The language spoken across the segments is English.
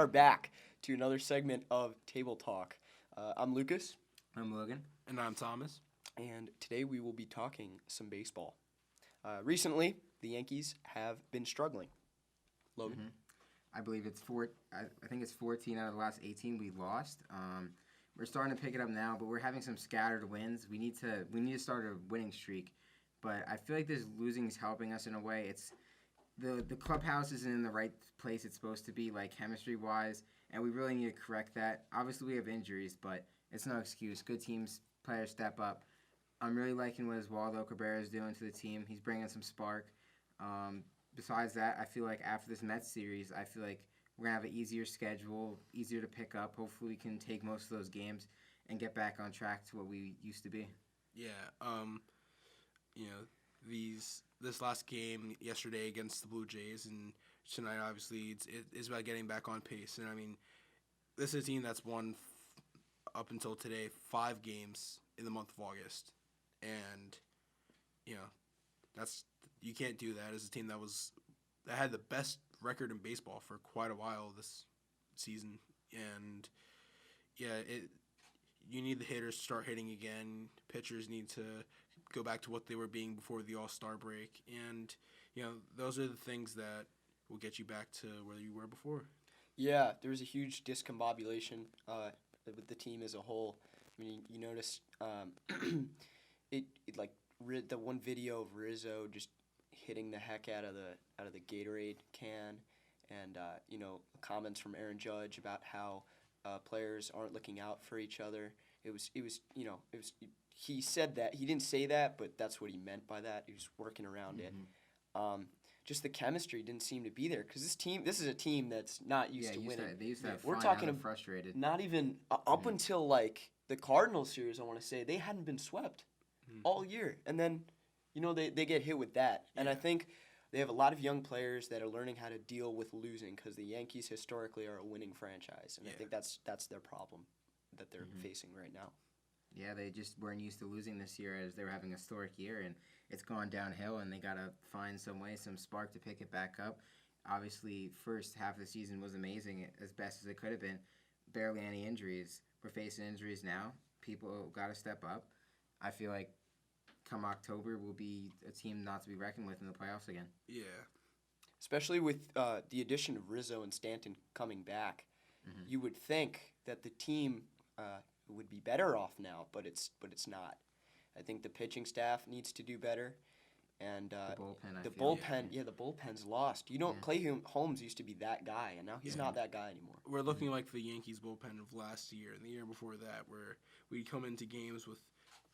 are back to another segment of Table Talk. I'm Lucas. I'm Logan. And I'm Thomas. And today we will be talking some baseball. Recently, the Yankees have been struggling. Logan? Mm-hmm. I believe it's I think it's 14 out of the last 18 we lost. We're starting to pick it up now, but we're having some scattered wins. We need to start a winning streak. But I feel like this losing is helping us in a way. It's the clubhouse isn't in the right place it's supposed to be, like chemistry-wise, and we really need to correct that. Obviously, we have injuries, but it's no excuse. Good teams, players step up. I'm really liking what Oswaldo Cabrera is doing to the team. He's bringing some spark. Besides that, I feel like after this Mets series, I feel like we're going to have an easier schedule, easier to pick up. Hopefully, we can take most of those games and get back on track to what we used to be. Yeah, this last game yesterday against the Blue Jays and tonight, obviously, it's about getting back on pace. And, I mean, this is a team that's won, up until today, 5 games in the month of August. And, you can't do that as a team that had the best record in baseball for quite a while this season. And, you need the hitters to start hitting again. Pitchers need to go back to what they were being before the All-Star break. And, those are the things that will get you back to where you were before. Yeah, there was a huge discombobulation with the team as a whole. I mean, you notice the one video of Rizzo just hitting the heck out of the Gatorade can, and comments from Aaron Judge about how players aren't looking out for each other. He said that. He didn't say that, but that's what he meant by that. He was working around it. Just the chemistry didn't seem to be there because this is a team that's not used to winning. They used to have We're fun, talking now they're frustrated. Not even up until like the Cardinals series, I want to say they hadn't been swept all year, and then they get hit with that. And I think they have a lot of young players that are learning how to deal with losing because the Yankees historically are a winning franchise, and I think that's their problem that they're facing right now. Yeah, they just weren't used to losing this year as they were having a historic year, and it's gone downhill, and they got to find some spark to pick it back up. Obviously, first half of the season was amazing, as best as it could have been. Barely any injuries. We're facing injuries now. People got to step up. I feel like come October, we'll be a team not to be reckoned with in the playoffs again. Yeah. Especially with the addition of Rizzo and Stanton coming back, you would think that the team would be better off now, but it's not. I think the pitching staff needs to do better, and the bullpen's lost. Clay Holmes used to be that guy, and now he's not that guy anymore. We're looking like the Yankees bullpen of last year and the year before that, where we'd come into games with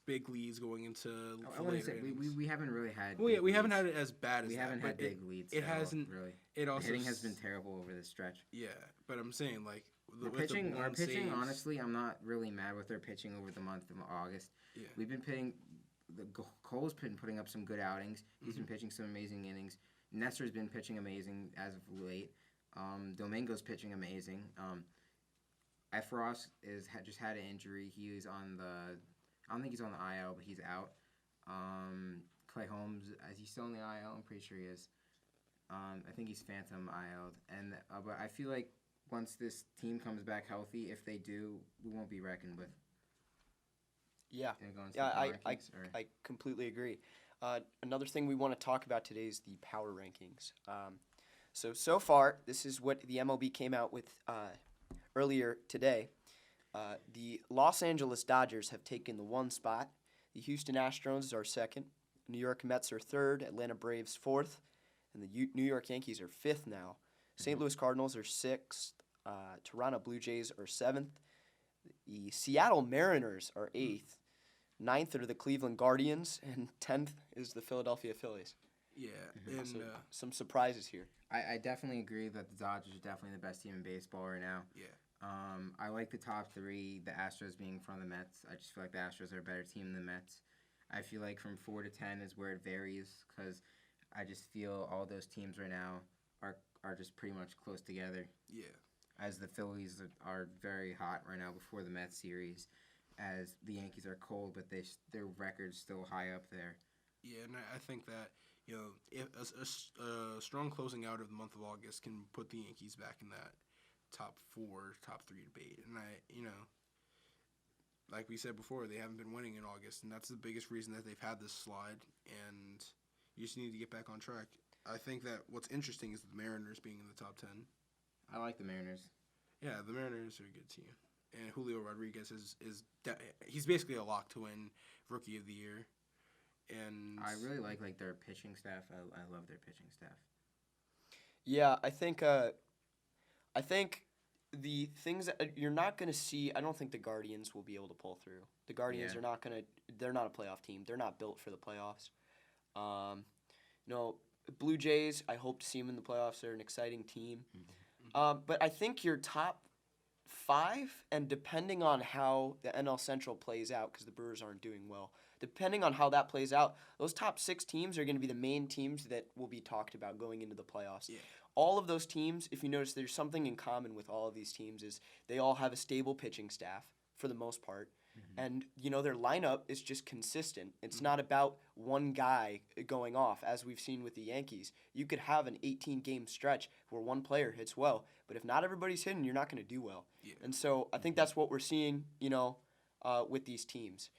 big leads going into. I want to say we haven't really had. Well, we haven't had it as bad as we that. haven't had big leads. It hasn't really. It also the hitting has been terrible over this stretch. Yeah, but I'm saying like our pitching. Honestly, I'm not really mad with their pitching over the month of August. Yeah. We've been pitching. Cole's been putting up some good outings. He's been pitching some amazing innings. Nestor's been pitching amazing as of late. Domingo's pitching amazing. Efros just had an injury. He's on the. I don't think he's on the IL, but he's out. Clay Holmes, is he still on the IL? I'm pretty sure he is. I think he's phantom IL'd. And but I feel like once this team comes back healthy, if they do, we won't be reckoned with. Yeah, I completely agree. Another thing we want to talk about today is the power rankings. So far, this is what the MLB came out with earlier today. The Los Angeles Dodgers have taken the 1 spot. The Houston Astros are 2nd. New York Mets are 3rd. Atlanta Braves 4th. And the New York Yankees are 5th now. St. Louis Cardinals are 6th. Toronto Blue Jays are 7th. The Seattle Mariners are 8th. 9th are the Cleveland Guardians. And 10th is the Philadelphia Phillies. Yeah. And some surprises here. I definitely agree that the Dodgers are definitely the best team in baseball right now. Yeah. I like the top 3, the Astros being in front of the Mets. I just feel like the Astros are a better team than the Mets. I feel like from 4 to 10 is where it varies because I just feel all those teams right now are just pretty much close together. Yeah. As the Phillies are very hot right now before the Mets series, as the Yankees are cold, but their record's still high up there. Yeah, and I think that if a strong closing out of the month of August can put the Yankees back in that top 4, top 3 debate. And like we said before, they haven't been winning in August, and that's the biggest reason that they've had this slide. And you just need to get back on track. I think that what's interesting is the Mariners being in the top 10. I like the Mariners. Yeah, the Mariners are a good team. And Julio Rodriguez he's basically a lock to win Rookie of the Year. And I really like their pitching staff. I love their pitching staff. Yeah, I think the things that you're not going to see, I don't think the Guardians will be able to pull through. The Guardians are not going to, they're not a playoff team. They're not built for the playoffs. Blue Jays, I hope to see them in the playoffs. They're an exciting team. But I think your top 5, and depending on how the NL Central plays out, because the Brewers aren't doing well, depending on how that plays out, those top 6 teams are going to be the main teams that will be talked about going into the playoffs. Yeah. All of those teams, if you notice, there's something in common with all of these teams is they all have a stable pitching staff for the most part. And, their lineup is just consistent. It's not about one guy going off, as we've seen with the Yankees. You could have an 18-game stretch where one player hits well, but if not everybody's hitting, you're not going to do well. Yeah. And so I think that's what we're seeing, with these teams.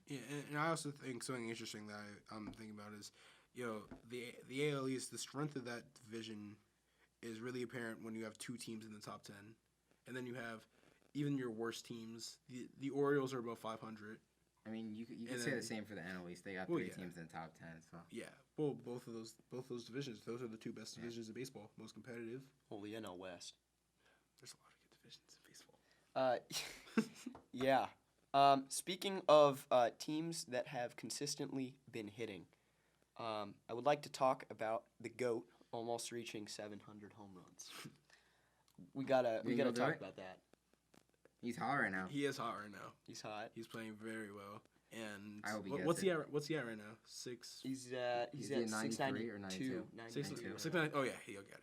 Yeah, and I also think something interesting that I'm thinking about is, the AL East, the strength of that division is really apparent when you have 2 teams in the top 10. And then you have even your worst teams. The Orioles are above 500. I mean, you could say the same for the NL East. They got 3 teams in the top 10. So yeah, well, both of those divisions. Those are the 2 best divisions of baseball, most competitive. Holy NL West. There's a lot of good divisions in baseball. Yeah. Speaking of teams that have consistently been hitting, I would like to talk about the GOAT almost reaching 700 home runs. We gotta talk about that. He's hot right now. He is hot right now. He's hot. He's playing very well. And I hope he gets what's it. He at right now? 6. He's at 93 or 92. 690. Oh yeah, he'll get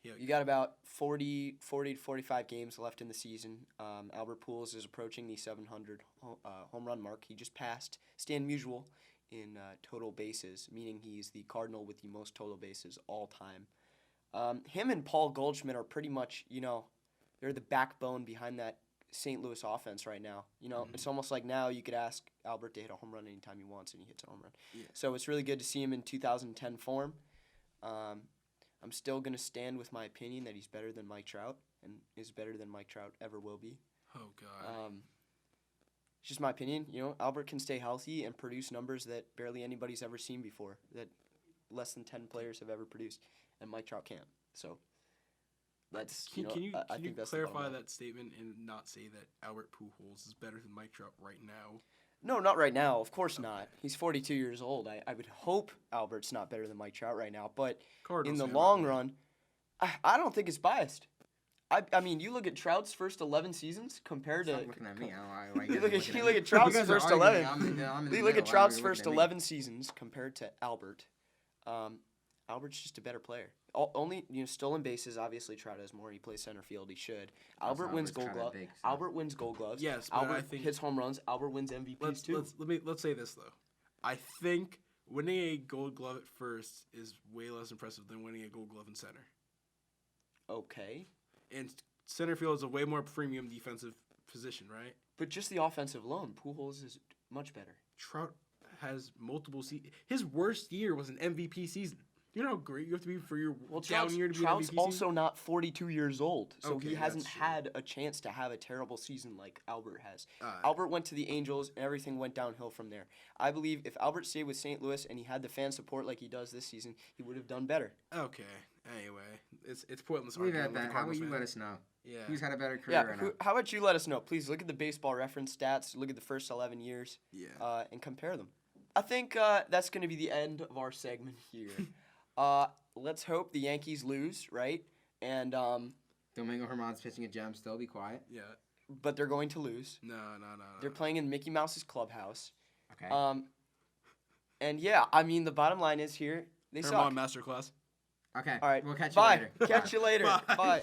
it. You got about 40 to 45 games left in the season. Albert Pujols is approaching the 700 home run mark. He just passed Stan Musial in total bases, meaning he's the Cardinal with the most total bases all time. Him and Paul Goldschmidt are pretty much, they're the backbone behind that St. Louis offense right now. It's almost like now you could ask Albert to hit a home run anytime he wants, and he hits a home run. Yeah. So it's really good to see him in 2010 form. I'm still going to stand with my opinion that he's better than Mike Trout and is better than Mike Trout ever will be. Oh, God. It's just my opinion. Albert can stay healthy and produce numbers that barely anybody's ever seen before, that less than 10 players have ever produced, and Mike Trout can't. So that's, can you that's clarify that statement and not say that Albert Pujols is better than Mike Trout right now? No, not right now. Of course not. He's 42 years old. I would hope Albert's not better than Mike Trout right now. But in the long run, I don't think it's biased. I mean, you look at Trout's first 11 seasons compared to. Stop looking at me. You look at Trout's first 11. You look at Trout's first 11 seasons compared to Albert. Albert's just a better player. Only stolen bases. Obviously, Trout has more. He plays center field. He should. Albert wins Gold Glove. Albert wins Gold Gloves. Yes, but Albert I think hits home runs. Albert wins MVPs too. Let's say this though. I think winning a Gold Glove at first is way less impressive than winning a Gold Glove in center. Okay. And center field is a way more premium defensive position, right? But just the offensive alone, Pujols is much better. Trout has multiple his worst year was an MVP season. You know how great you have to be for your down year to be Trout's an MVP also not 42 years old, so okay, he hasn't had a chance to have a terrible season like Albert has. Right. Albert went to the Angels, and everything went downhill from there. I believe if Albert stayed with St. Louis and he had the fan support like he does this season, he would have done better. Okay. Anyway, it's pointless. Leave it at that. How about you let us know? Yeah. Who's had a better career right now? How about you let us know? Please look at the Baseball Reference stats. Look at the first 11 years. Yeah. And compare them. I think that's going to be the end of our segment here. Let's hope the Yankees lose, right? And Domingo Germán's pitching a gem. Still be quiet. Yeah. But they're going to lose. No. They're playing in Mickey Mouse's clubhouse. Okay. And yeah, I mean the bottom line is here they suck. Germán masterclass. Okay. All right. We'll catch you Bye. later. Catch you later. Bye.